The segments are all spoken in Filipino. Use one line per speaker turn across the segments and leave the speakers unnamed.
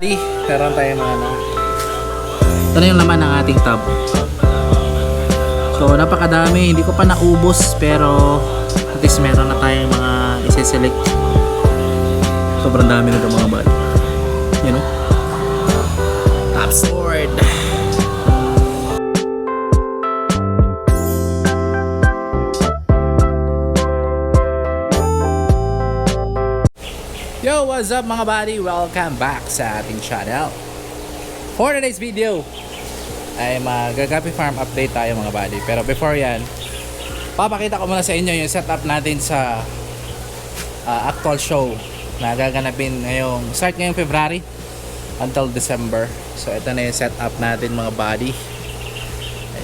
Meron tayo mga ito na yung laman ng ating tub. So napakadami, hindi ko pa naubos, pero at least meron na tayong mga isi-select. Sobrang dami na ito mga bad. You know? Top sword. Yo, what's up mga buddy? Welcome back sa ating channel. For today's video ay mag-Gapi Farm update tayo mga buddy. Pero before yan, papakita ko muna sa inyo yung setup natin sa actual show na gaganapin ngayong start ngayong February until December. So ito na yung setup natin mga buddy.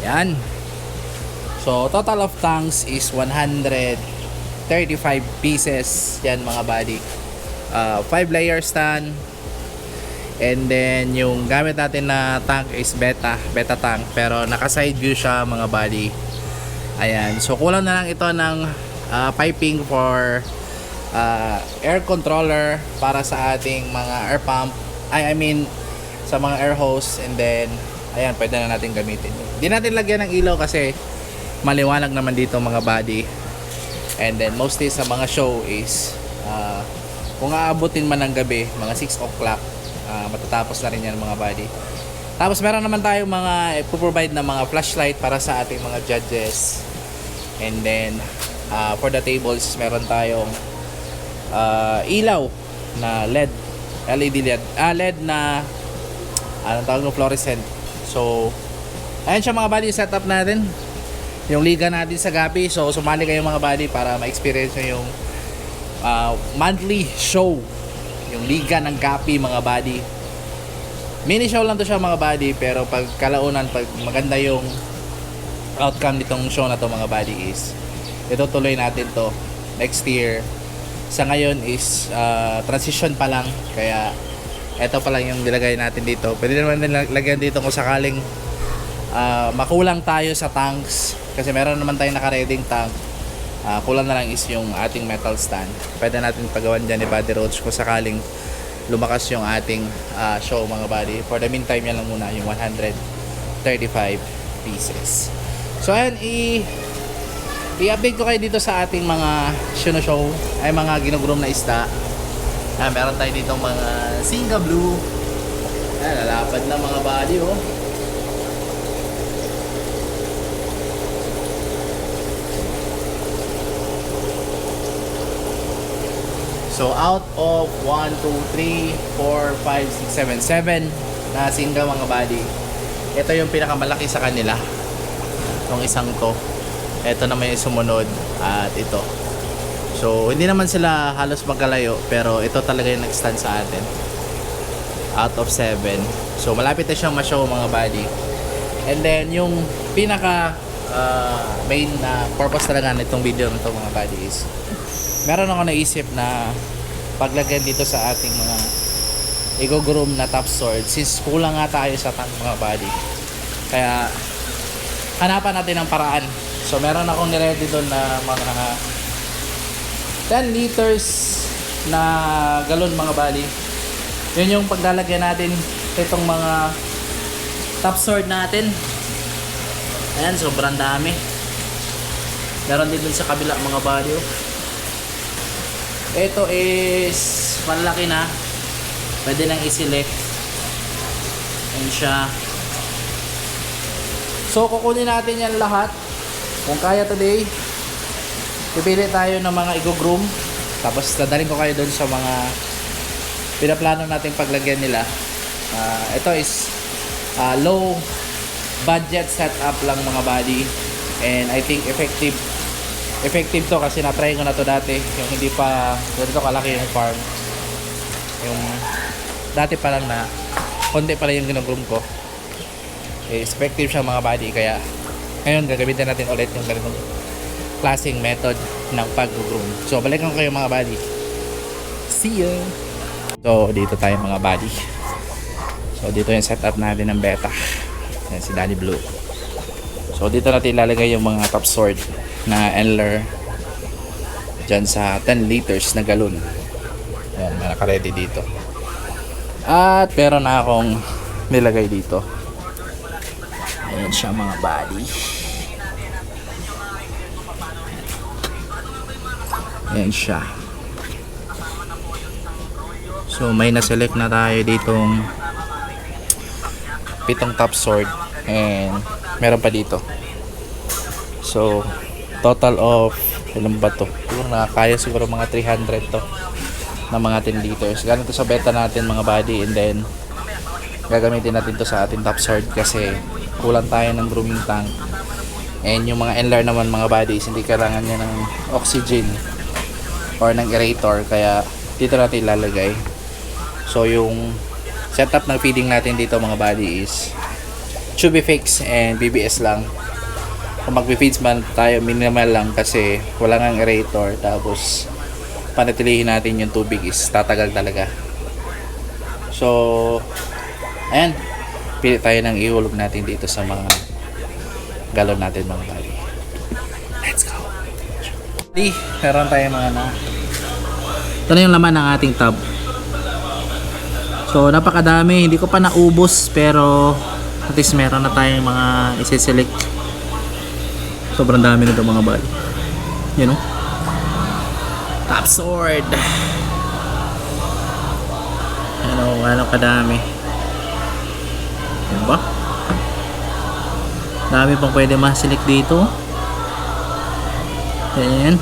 Ayan. So total of tanks is 135 pieces yan mga buddy. 5 layer stand, and then yung gamit natin na tank is beta tank, pero naka side view siya mga buddy. Ayan, so kulang na lang ito ng piping for air controller para sa ating mga air pump, I mean sa mga air hose, and then ayan, pwede na natin gamitin. Hindi natin lagyan ng ilaw kasi maliwanag naman dito mga buddy. And then mostly sa mga show is kung aabutin man ng gabi, mga 6 o'clock, matatapos na rin yan mga buddy. Tapos meron naman tayong mga provide na mga flashlight para sa ating mga judges. And then for the tables, meron tayong ilaw na LED LED na anong tawag ng fluorescent. So ayan siya mga buddy, setup natin yung liga natin sa Gapi. So sumali kayo mga buddy para ma-experience nyo yung monthly show, yung liga ng Gapi mga buddy. Mini show lang to siya mga buddy, pero pag kalaunan, pag maganda yung outcome nitong show na to mga buddy, is itutuloy natin to next year. Sa ngayon is transition pa lang, kaya eto pa lang yung nilagay natin dito. Pwede naman lagyan dito kung sakaling makulang tayo sa tanks, kasi meron naman tayong naka-reading tank. Kulang na lang is yung ating metal stand. Pwede natin pagawan dyan ni Buddy Roach kung sakaling lumakas yung ating show mga buddy. For the meantime, yan lang muna yung 135 pieces. So ayan, i-update ko kayo dito sa ating mga show ay mga ginugroom na isda. Meron tayo dito mga Singa Blue. Ayan, lalapad na mga buddy oh. So out of 1, 2, 3, 4, 5, 6, 7 na Singa mga buddy, ito yung pinakamalaki sa kanila, itong isang to. Ito naman yung sumunod at ito. So hindi naman sila halos magkalayo, pero ito talaga yung nag-stand sa atin out of 7. So malapit na siyang ma-show mga buddy. And then yung pinaka main na purpose talaga nitong video nito mga buddy is meron ako naisip na paglagyan dito sa ating mga i-groom na top sword, since kulang nga tayo sa tank mga buddy, kaya hanapan natin ng paraan. So meron akong niready doon na mga 10 liters na galon mga buddy. Yun yung paglalagyan natin itong mga top sword natin. Ayan, sobrang dami. Meron din dun sa kabila mga buddy oh. Ito is malaki na, pwede nang i-select. Ayan siya. So kukunin natin yan lahat kung kaya today. Pipili tayo ng mga i-groom, tapos dadalhin ko kayo doon sa mga pinaplano nating paglagyan nila. Ito is low budget setup lang mga buddy, and I think effective to kasi na-try ko na to dati, yung hindi pa ganito kalaki yung farm. Yung dati pa lang na konti pala yung ginugroom ko, effective siya mga buddy, kaya ngayon gagamitin natin ulit yung ganitong klaseng method ng pag-groom. So balikan ko kayo mga buddy. See ya! So dito tayo mga buddy. So dito yung setup natin ng beta. Yan si Danny Blue. So dito natin ilalagay yung mga top sword na Enler dyan sa 10 liters na galon. Ayan, naka-ready dito. At meron na akong nilagay dito. Ayan siya mga buddy. Ayan siya. So may na-select na tayo ditong 7 top sword and meron pa dito. So total of ilan ba to? Siguro nakakaya siguro mga 300 to na mga 10 liters. Galing to sa beta natin mga buddy, and then gagamitin natin to sa ating top sword kasi kulang tayo ng grooming tank. And yung mga NLR naman mga buddies, hindi kailangan niya ng oxygen or ng aerator, kaya dito natin ilalagay. So yung setup ng feeding natin dito mga buddy is Tubifix and BBS lang. Kung mag-feeds man tayo, minimal lang kasi wala ngang aerator, tapos panatilihin natin yung tubig is tatagal talaga. So ayan, pili tayo ng ihulog natin dito sa mga galon natin mga buddy. Let's go. Meron tayo mga na. Ito na yung laman ng ating tub. So napakadami, hindi ko pa naubos, pero at least meron na tayong mga isi-select. Sobrang dami nito mga buddy. You know? Top sword. Ano kadami. Diba? Dami pang pwede ma-select dito. Ayan.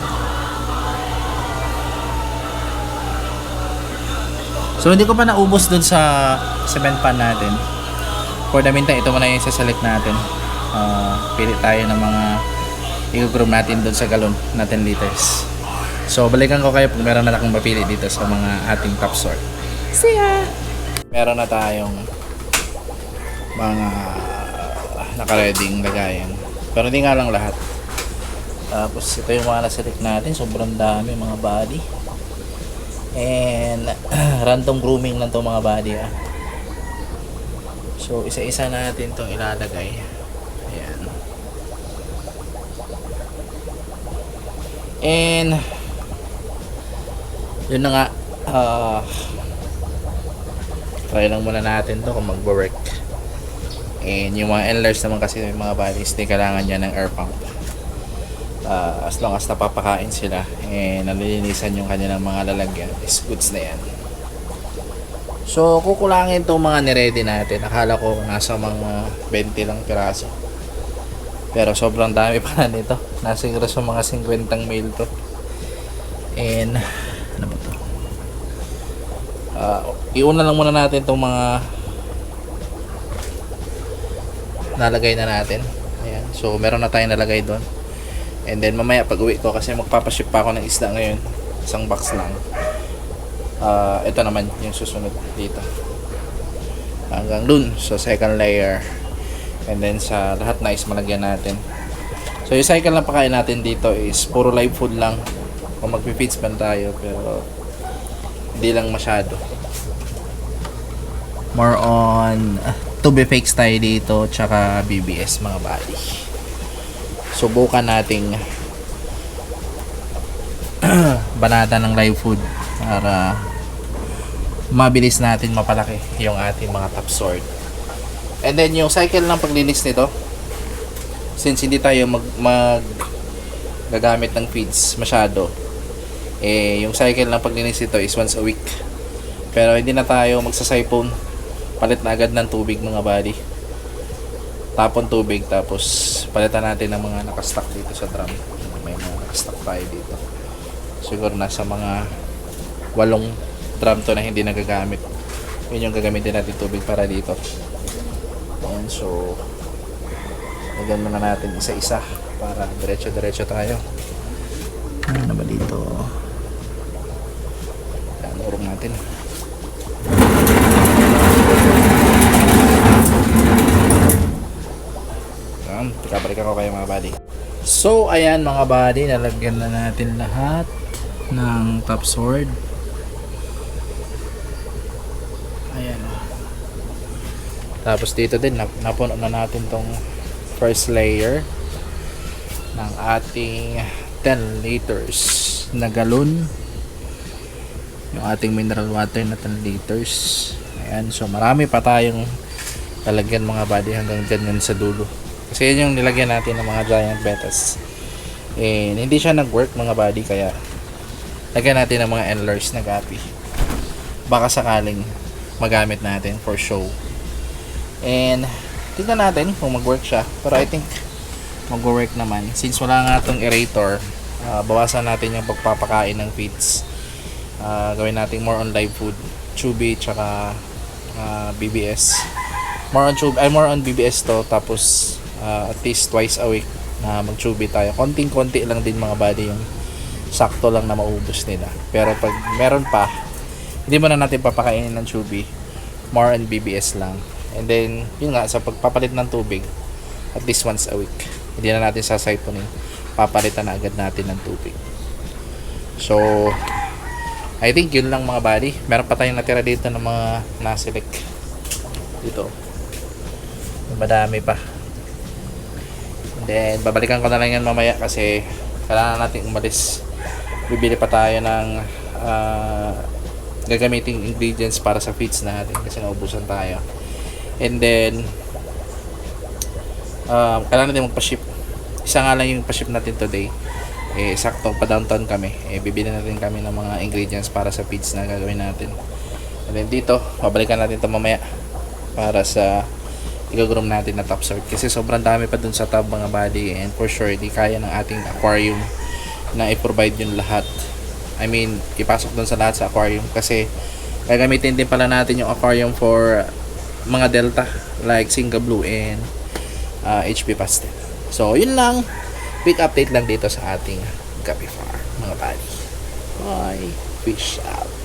So hindi ko pa naubos dun sa cement pan natin. For the meantime, ito muna yung isa-select natin. Pili tayo ng mga i-groom natin dun sa galon na 10 liters. So balikan ko kayo pag meron na akong mapili dito sa mga ating top sort. See ya! Meron na tayong mga naka-reading lagayan. Pero hindi nga lang lahat. Tapos ito yung mga na-select natin. Sobrang dami mga body. And random grooming lang to mga body. So isa-isa natin itong ilalagay. Ayan. And yun na nga, try lang muna natin to kung mag-work. And yung mga NLRs naman kasi yung mga bodies, di kailangan niya ng air pump. As long as napapakain sila and nalilinisan yung kanilang mga lalagyan, is goods na yan. So kukulangin itong mga niready natin. Akala ko nasa mga 20 lang piraso, pero sobrang dami pa nito. Nasa siguro sa mga 50 mil to. And ano ba to? Iuna lang muna natin itong mga nalagay na natin. Ayan. So meron na tayong nalagay doon. And then mamaya pag uwi ko, kasi magpapaship pa ako ng isda ngayon, isang box lang. Ito naman yung susunod dito hanggang dun sa second layer, and then sa lahat na is malagyan natin. So yung cycle na pakain natin dito is puro live food lang kung magpi-feeds man tayo, pero hindi lang masyado. More on Tubifix tayo dito, tsaka BBS mga buddy. Subukan nating banata ng live food para mabilis natin mapalaki yung ating mga top sword. And then yung cycle ng paglinis nito, since hindi tayo gagamit ng feeds masyado, yung cycle ng paglinis nito is once a week. Pero hindi na tayo magsasiphon, palit na agad ng tubig mga buddy. Tapon tubig, tapos palitan natin ng mga nakastock dito sa drum. May mga nakastock tayo dito. Siguro nasa mga 8 drum to na hindi nagagamit. Yun yung gagamitin natin tubig para dito. Ayan, so lagyan muna natin isa-isa para diretso-diretso tayo. Ano ba dito? Ayan, urong natin. Balikan ko kayo mga buddy. So ayan mga buddy, nalagyan na natin lahat ng top sword. Ayan. Tapos dito din napuno na natin tong first layer ng ating 10 liters na galon, yung ating mineral water na 10 liters. Ayan, so marami pa tayong lalagyan mga buddy hanggang dyan sa dulo. Kasi yun yung nilagyan natin ng mga giant bettas. And hindi siya nag-work mga buddy, kaya lagyan natin ng mga endlers na gapi. Baka sakaling magamit natin for show. And tingnan natin kung mag-work siya. Pero I think mag-work naman. Since wala nga itong aerator, bawasan natin yung pagpapakain ng feeds. Gawin natin more on live food, chubby tsaka BBS. More on BBS to, tapos at least twice a week na mag-chubby tayo. Konting-konti lang din mga buddy, yung sakto lang na maubos nila. Pero pag meron pa, hindi mo na natin papakainin ng chubby, more on BBS lang. And then yun nga, sa pagpapalit ng tubig, at least once a week, hindi na natin sasayponin, papalitan na agad natin ng tubig. So I think yun lang mga buddy. Meron pa tayong natira dito ng mga naselect dito, madami pa. Then babalikan ko na lang yan mamaya kasi kailangan natin umalis. Bibili pa tayo ng gagamiting ingredients para sa feeds natin kasi naubusan tayo. And then kailangan natin magpa-ship. Isa nga lang yung pa-ship natin today. Sakto pa downtown kami. Bibili natin kami ng mga ingredients para sa feeds na gagawin natin. And then dito, babalikan natin ito mamaya para sa i-groom natin na top sort kasi sobrang dami pa dun sa tub mga buddy, and for sure di kaya ng ating aquarium na i-provide yung lahat. I mean, ipasok dun sa lahat sa aquarium kasi gagamitin din pala natin yung aquarium for mga delta like Singa Blue and HP Pastel. So yun lang, quick update lang dito sa ating Gabi Farm mga buddy. Bye, fish out.